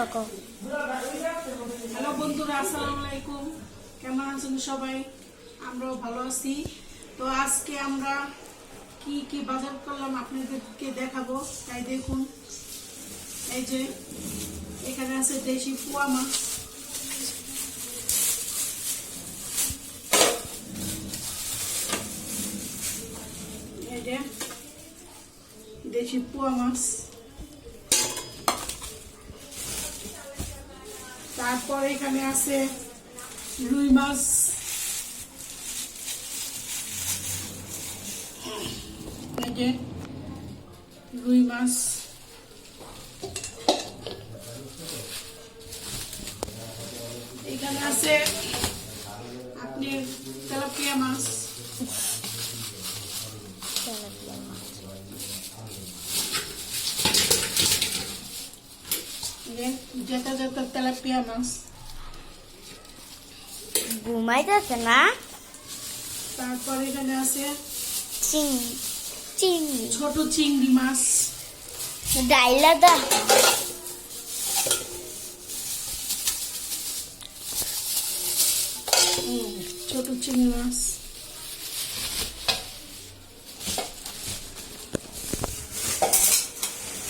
থাকো। হ্যালো বন্ধুরা, আসসালামু আলাইকুম। কেমন আছেন সবাই? আমরাও ভালো আছি। তো আজকে আমরা কি কি বাজার করলাম আপনাদেরকে দেখাবো, তাই দেখুন। এই যে এখানে আছে দেশি পোয়া মাছ, এই যে দেশি পোয়া মাছ। তারপর এখানে আছে রুই মাছ, এই যে রুই মাছ। এখানে আছে আপনি তেলাপিয়া মাছ, যেটা যেটা তেলাপিয়া মাছ। ঘুমাইতেছে না? তারপর এখানে আছে চিংড়ি ছোট চিংড়ি মাছ, ডাইলা দা। ছোট চিংড়ি মাছ।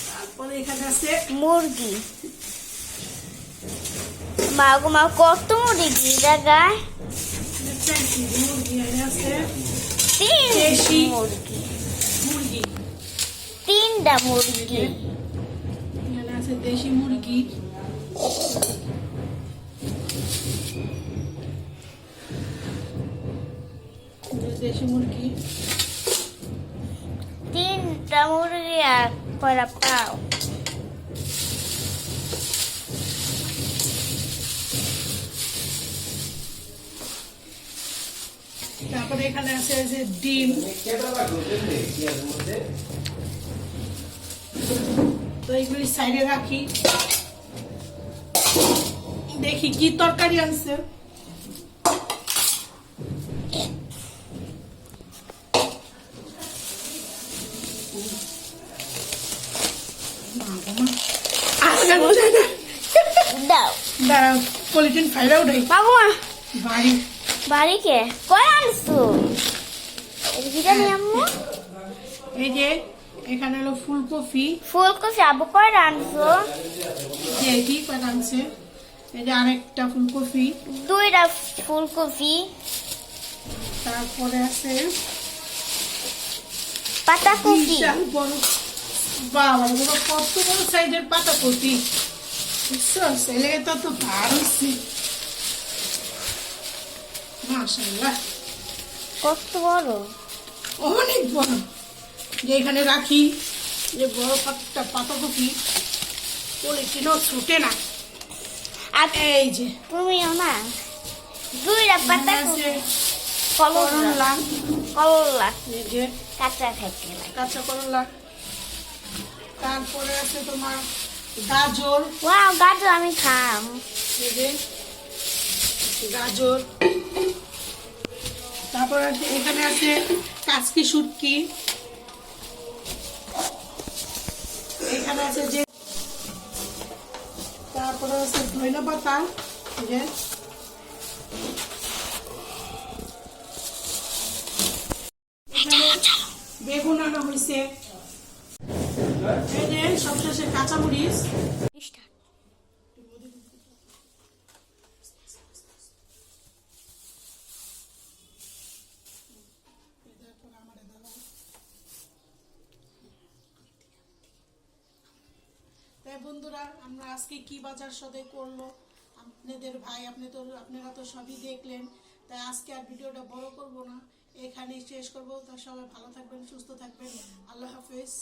তারপর এখানে আছে মুরগি। মা গো মা, কত মুরগি জায়গায়? মুরগি। এখানে আছে দেশি মুরগি, মুরগি। 3টা মুরগি। এখানে আছে দেশি মুরগি। দেশি মুরগি 3টা মুরগি আর কয়টা পাও? তারপরে এখানে আছে যে ডিম। তো এইগুলি সাইডে রাখি, দেখি কি তরকারি আনছে। দাও পলিথিন ফাইলা উঠাই বাবু মা, বাড়ি। বাড়িকে কয় আনছো? এদিকে নিয়ে আম্মু। এই যে এখানে হলো ফুলকপি, ফুলকপি আবু কয় আনছো? যে কি করে আনছে। এই যে আরেকটা ফুলকপি। 2টা ফুলকপি। তারপরে আছে পাতাকপি। বিশাল বড়, বাবা বড়, কত বড় সাইজের পাতাকপি। বুঝছো, ছেলেটা তো ভালো হচ্ছে, মাশাআল্লাহ। কত বড়? অনেক বড়। যে এখানে রাখি, যে বড় পাতা পাতাকপি পলিথিনও ছুটে না। আর এই যে তুমিও না 2টা পাতাকপি। করলা, করলা এই যে কাঁচা খাইতে লাগে। কাঁচা করলা। তারপরে আছে তোমার গাজর, ওয়াও, গাজর আমি খাম। এই যে গাজর। তারপরে এখানে আছে কাচকি শুটকি। এখানে আছে যে, তারপরে আছে ধইনা পাতা, এই যে এখানে বেগুন আনা হয়েছে। এই যে সবশেষে কাঁচামরিচ। তাই বন্ধুরা, আমরা আজকে কি বাজার সদাই করলো আপনাদের ভাই, আপনারা তো সবই দেখলেন। তাই আজকে আর ভিডিওটা বড় করব না, এখানেই শেষ করব। তা সবাই ভালো থাকবেন, সুস্থ থাকবেন। আল্লাহ হাফেজ।